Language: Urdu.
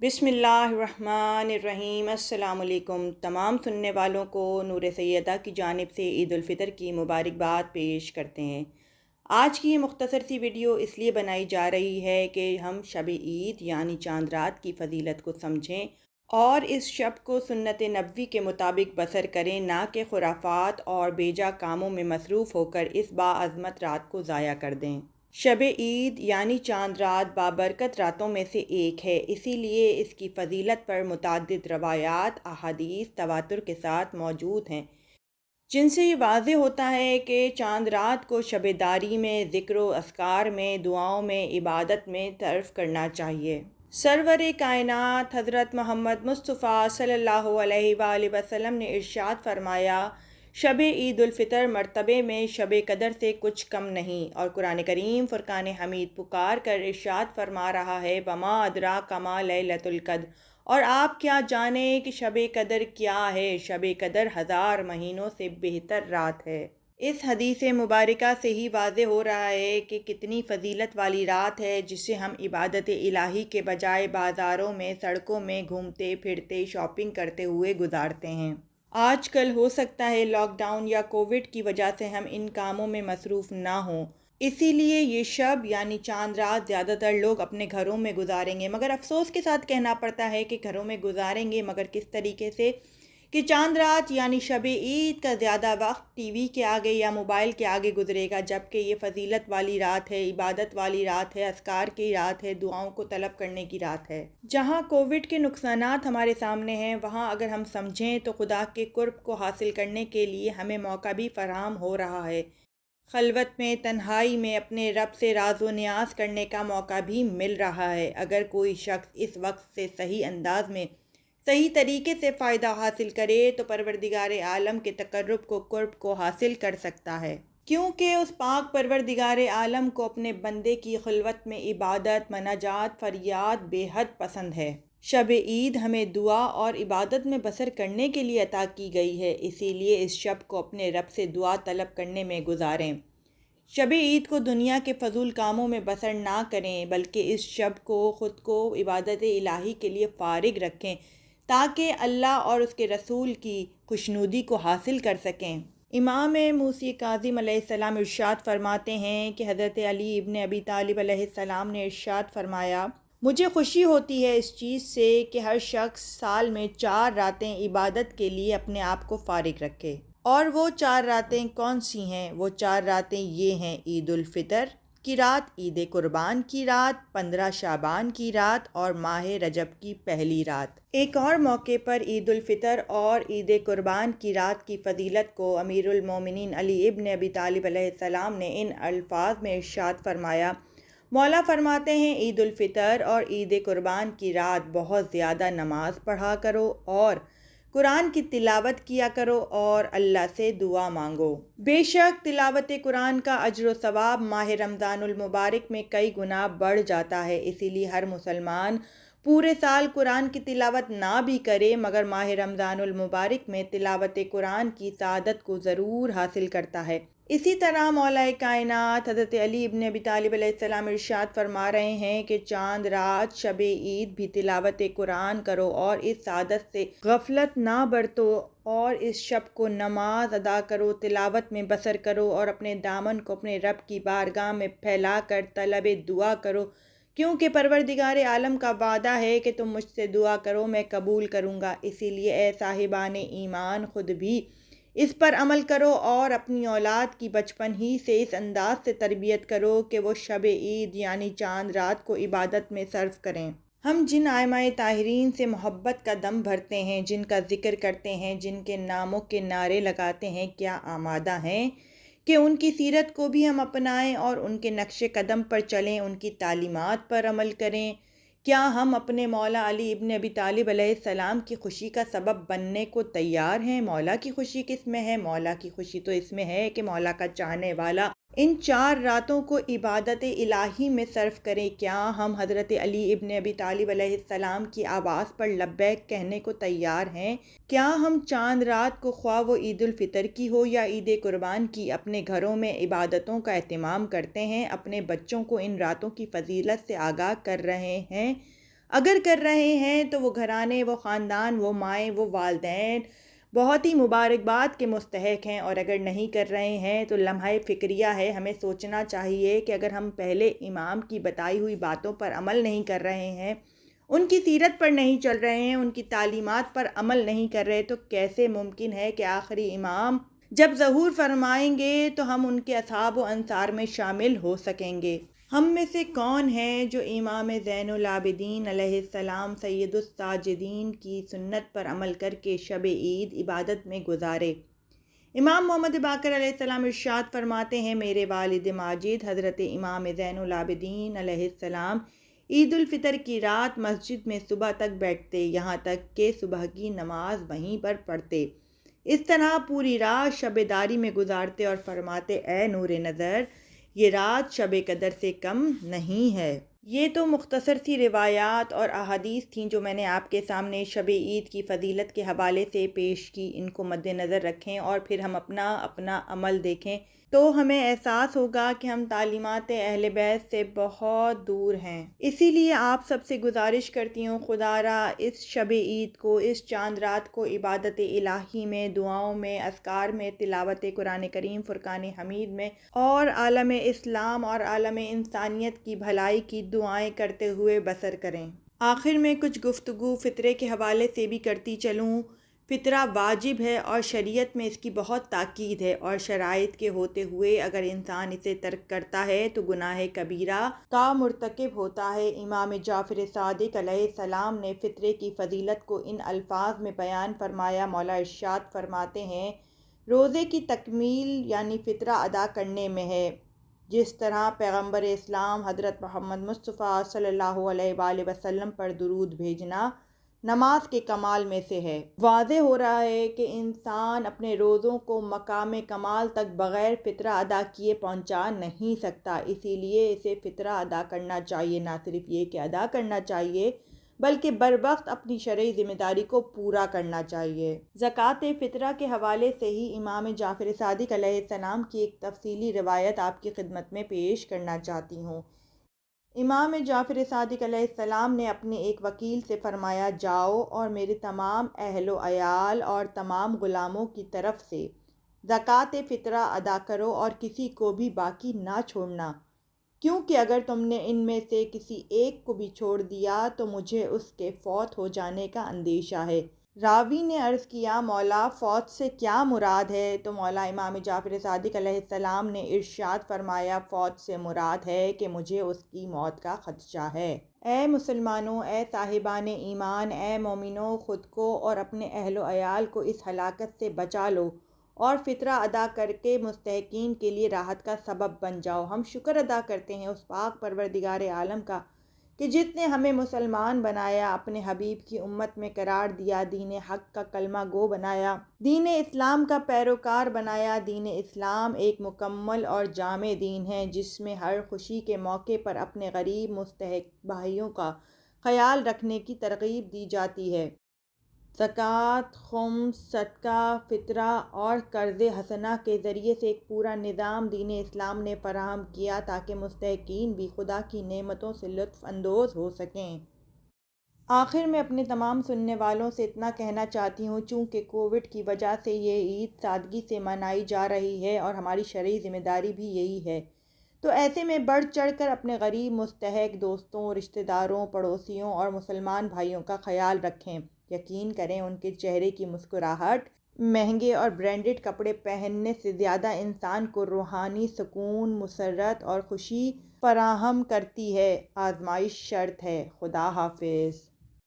بسم اللہ الرحمن الرحیم۔ السلام علیکم تمام سننے والوں کو نور سیدہ کی جانب سے عید الفطر کی مبارکباد پیش کرتے ہیں۔ آج کی یہ مختصر سی ویڈیو اس لیے بنائی جا رہی ہے کہ ہم شب عید یعنی چاند رات کی فضیلت کو سمجھیں اور اس شب کو سنت نبوی کے مطابق بسر کریں، نہ کہ خرافات اور بیجا کاموں میں مصروف ہو کر اس باعظمت رات کو ضائع کر دیں۔ شب عید یعنی چاند رات بابرکت راتوں میں سے ایک ہے، اسی لیے اس کی فضیلت پر متعدد روایات احادیث تواتر کے ساتھ موجود ہیں، جن سے یہ واضح ہوتا ہے کہ چاند رات کو شب داری میں، ذکر و اذکار میں، دعاؤں میں، عبادت میں صرف کرنا چاہیے۔ سرور کائنات حضرت محمد مصطفیٰ صلی اللہ علیہ وآلہ وسلم نے ارشاد فرمایا، شب عید الفطر مرتبے میں شب قدر سے کچھ کم نہیں، اور قرآن کریم فرقان حمید پکار کر ارشاد فرما رہا ہے، وما ادراک ما لیلۃ القدر، اور آپ کیا جانیں کہ شب قدر کیا ہے؟ شب قدر 1000 مہینوں سے بہتر رات ہے۔ اس حدیث مبارکہ سے ہی واضح ہو رہا ہے کہ کتنی فضیلت والی رات ہے، جسے ہم عبادت الہی کے بجائے بازاروں میں، سڑکوں میں گھومتے پھرتے شاپنگ کرتے ہوئے گزارتے ہیں۔ آج کل ہو سکتا ہے لاک ڈاؤن یا کووڈ کی وجہ سے ہم ان کاموں میں مصروف نہ ہوں، اسی لیے یہ شب یعنی چاند رات زیادہ تر لوگ اپنے گھروں میں گزاریں گے، مگر افسوس کے ساتھ کہنا پڑتا ہے کہ گھروں میں گزاریں گے مگر کس طریقے سے کہ چاند رات یعنی شب عید کا زیادہ وقت ٹی وی کے آگے یا موبائل کے آگے گزرے گا، جبکہ یہ فضیلت والی رات ہے، عبادت والی رات ہے، اذکار کی رات ہے، دعاؤں کو طلب کرنے کی رات ہے۔ جہاں کووڈ کے نقصانات ہمارے سامنے ہیں، وہاں اگر ہم سمجھیں تو خدا کے قرب کو حاصل کرنے کے لیے ہمیں موقع بھی فراہم ہو رہا ہے۔ خلوت میں، تنہائی میں اپنے رب سے راز و نیاز کرنے کا موقع بھی مل رہا ہے۔ اگر کوئی شخص اس وقت سے صحیح انداز میں، صحیح طریقے سے فائدہ حاصل کرے تو پروردگار عالم کے تقرب کو، قرب کو حاصل کر سکتا ہے، کیونکہ اس پاک پروردگار عالم کو اپنے بندے کی خلوت میں عبادت، مناجات، فریاد بے حد پسند ہے۔ شب عید ہمیں دعا اور عبادت میں بسر کرنے کے لیے عطا کی گئی ہے، اسی لیے اس شب کو اپنے رب سے دعا طلب کرنے میں گزاریں۔ شب عید کو دنیا کے فضول کاموں میں بسر نہ کریں، بلکہ اس شب کو خود کو عبادت الہی کے لیے فارغ رکھیں تاکہ اللہ اور اس کے رسول کی خوشنودی کو حاصل کر سکیں۔ امام موسی کاظم علیہ السلام ارشاد فرماتے ہیں کہ حضرت علی ابن ابی طالب علیہ السلام نے ارشاد فرمایا، مجھے خوشی ہوتی ہے اس چیز سے کہ ہر شخص سال میں 4 راتیں عبادت کے لیے اپنے آپ کو فارغ رکھے، اور وہ 4 راتیں کون سی ہیں؟ وہ 4 راتیں یہ ہیں: عید الفطر کی رات، عید قربان کی رات، 15 شعبان کی رات اور ماہ رجب کی پہلی رات۔ ایک اور موقع پر عید الفطر اور عید قربان کی رات کی فضیلت کو امیر المومنین علی ابن ابی طالب علیہ السلام نے ان الفاظ میں ارشاد فرمایا، مولا فرماتے ہیں، عید الفطر اور عید قربان کی رات بہت زیادہ نماز پڑھا کرو اور قرآن کی تلاوت کیا کرو اور اللہ سے دعا مانگو۔ بے شک تلاوت قرآن کا اجر و ثواب ماہ رمضان المبارک میں کئی گنا بڑھ جاتا ہے، اسی لیے ہر مسلمان پورے سال قرآن کی تلاوت نہ بھی کرے مگر ماہ رمضان المبارک میں تلاوت قرآن کی سعادت کو ضرور حاصل کرتا ہے۔ اسی طرح مولا کائنات حضرت علی ابن ابی طالب علیہ السلام ارشاد فرما رہے ہیں کہ چاند رات شب عید بھی تلاوت قرآن کرو اور اس سعادت سے غفلت نہ برتو، اور اس شب کو نماز ادا کرو، تلاوت میں بسر کرو اور اپنے دامن کو اپنے رب کی بارگاہ میں پھیلا کر طلب دعا کرو، کیونکہ پروردگار عالم کا وعدہ ہے کہ تم مجھ سے دعا کرو میں قبول کروں گا۔ اسی لیے اے صاحبان ایمان، خود بھی اس پر عمل کرو اور اپنی اولاد کی بچپن ہی سے اس انداز سے تربیت کرو کہ وہ شب عید یعنی چاند رات کو عبادت میں صرف کریں۔ ہم جن ائمہ طاہرین سے محبت کا دم بھرتے ہیں، جن کا ذکر کرتے ہیں، جن کے ناموں کے نعرے لگاتے ہیں، کیا آمادہ ہیں کہ ان کی سیرت کو بھی ہم اپنائیں اور ان کے نقش قدم پر چلیں، ان کی تعلیمات پر عمل کریں؟ کیا ہم اپنے مولا علی ابن ابی طالب علیہ السلام کی خوشی کا سبب بننے کو تیار ہیں؟ مولا کی خوشی کس میں ہے؟ مولا کی خوشی تو اس میں ہے کہ مولا کا چاہنے والا ان 4 راتوں کو عبادت الہی میں صرف کرے۔ کیا ہم حضرت علی ابن ابی طالب علیہ السلام کی آواز پر لبیک کہنے کو تیار ہیں؟ کیا ہم چاند رات کو خواہ وہ عید الفطر کی ہو یا عید قربان کی، اپنے گھروں میں عبادتوں کا اہتمام کرتے ہیں، اپنے بچوں کو ان راتوں کی فضیلت سے آگاہ کر رہے ہیں؟ اگر کر رہے ہیں تو وہ گھرانے، وہ خاندان، وہ مائیں، وہ والدین بہت ہی مبارکباد کے مستحق ہیں، اور اگر نہیں کر رہے ہیں تو لمحہ فکریہ ہے۔ ہمیں سوچنا چاہیے کہ اگر ہم پہلے امام کی بتائی ہوئی باتوں پر عمل نہیں کر رہے ہیں، ان کی سیرت پر نہیں چل رہے ہیں، ان کی تعلیمات پر عمل نہیں کر رہے، تو کیسے ممکن ہے کہ آخری امام جب ظہور فرمائیں گے تو ہم ان کے اصحاب و انصار میں شامل ہو سکیں گے؟ ہم میں سے کون ہے جو امام زین العابدین علیہ السلام سید الساجدین کی سنت پر عمل کر کے شب عید عبادت میں گزارے؟ امام محمد باقر علیہ السلام ارشاد فرماتے ہیں، میرے والد ماجد حضرت امام زین العابدین علیہ السلام عید الفطر کی رات مسجد میں صبح تک بیٹھتے، یہاں تک کہ صبح کی نماز وہیں پر پڑھتے۔ اس طرح پوری رات شب داری میں گزارتے اور فرماتے، اے نور نظر، یہ رات شب قدر سے کم نہیں ہے۔ یہ تو مختصر سی روایات اور احادیث تھیں جو میں نے آپ کے سامنے شب عید کی فضیلت کے حوالے سے پیش کی۔ ان کو مد نظر رکھیں اور پھر ہم اپنا عمل دیکھیں تو ہمیں احساس ہوگا کہ ہم تعلیمات اہل بیت سے بہت دور ہیں۔ اسی لیے آپ سب سے گزارش کرتی ہوں، خدا را اس شب عید کو، اس چاند رات کو عبادت الہی میں، دعاؤں میں، اذکار میں، تلاوت قرآن کریم، فرقان حمید میں اور عالم اسلام اور عالم انسانیت کی بھلائی کی دعائیں کرتے ہوئے بسر کریں۔ آخر میں کچھ گفتگو فطرے کے حوالے سے بھی کرتی چلوں۔ فطرہ واجب ہے اور شریعت میں اس کی بہت تاکید ہے، اور شرائط کے ہوتے ہوئے اگر انسان اسے ترک کرتا ہے تو گناہ کبیرہ کا مرتکب ہوتا ہے۔ امام جعفر صادق علیہ السلام نے فطرے کی فضیلت کو ان الفاظ میں بیان فرمایا۔ مولا ارشاد فرماتے ہیں، روزے کی تکمیل یعنی فطرہ ادا کرنے میں ہے، جس طرح پیغمبر اسلام حضرت محمد مصطفیٰ صلی اللہ علیہ وآلہ وسلم پر درود بھیجنا نماز کے کمال میں سے ہے۔ واضح ہو رہا ہے کہ انسان اپنے روزوں کو مقام کمال تک بغیر فطرہ ادا کیے پہنچا نہیں سکتا، اسی لیے اسے فطرہ ادا کرنا چاہیے۔ نہ صرف یہ کہ ادا کرنا چاہیے بلکہ بروقت اپنی شرعی ذمہ داری کو پورا کرنا چاہیے۔ زکوٰۃ فطرہ کے حوالے سے ہی امام جعفر صادق علیہ السلام کی ایک تفصیلی روایت آپ کی خدمت میں پیش کرنا چاہتی ہوں۔ امام جعفر صادق علیہ السلام نے اپنے ایک وکیل سے فرمایا، جاؤ اور میرے تمام اہل و عیال اور تمام غلاموں کی طرف سے زکوٰۃ فطرہ ادا کرو اور کسی کو بھی باقی نہ چھوڑنا، کیونکہ اگر تم نے ان میں سے کسی ایک کو بھی چھوڑ دیا تو مجھے اس کے فوت ہو جانے کا اندیشہ ہے۔ راوی نے عرض کیا، مولا فوت سے کیا مراد ہے؟ تو مولا امام جعفر صادق علیہ السلام نے ارشاد فرمایا، فوت سے مراد ہے کہ مجھے اس کی موت کا خدشہ ہے۔ اے مسلمانوں، اے صاحبان ایمان، اے مومنوں، خود کو اور اپنے اہل و عیال کو اس ہلاکت سے بچا لو اور فطرہ ادا کر کے مستحقین کے لیے راحت کا سبب بن جاؤ۔ ہم شکر ادا کرتے ہیں اس پاک پروردگار عالم کا کہ جس نے ہمیں مسلمان بنایا، اپنے حبیب کی امت میں قرار دیا، دین حق کا کلمہ گو بنایا، دین اسلام کا پیروکار بنایا۔ دین اسلام ایک مکمل اور جامع دین ہے جس میں ہر خوشی کے موقع پر اپنے غریب مستحق بھائیوں کا خیال رکھنے کی ترغیب دی جاتی ہے۔ زکوٰۃ، خمس، صدقہ، فطرہ اور قرض حسنہ کے ذریعے سے ایک پورا نظام دین اسلام نے فراہم کیا تاکہ مستحقین بھی خدا کی نعمتوں سے لطف اندوز ہو سکیں۔ آخر میں اپنے تمام سننے والوں سے اتنا کہنا چاہتی ہوں، چونکہ کووڈ کی وجہ سے یہ عید سادگی سے منائی جا رہی ہے اور ہماری شرعی ذمہ داری بھی یہی ہے، تو ایسے میں بڑھ چڑھ کر اپنے غریب مستحق دوستوں، رشتہ داروں، پڑوسیوں اور مسلمان بھائیوں کا خیال رکھیں۔ یقین کریں ان کے چہرے کی مسکراہٹ مہنگے اور برانڈڈ کپڑے پہننے سے زیادہ انسان کو روحانی سکون، مسرت اور خوشی فراہم کرتی ہے۔ آزمائش شرط ہے۔ خدا حافظ۔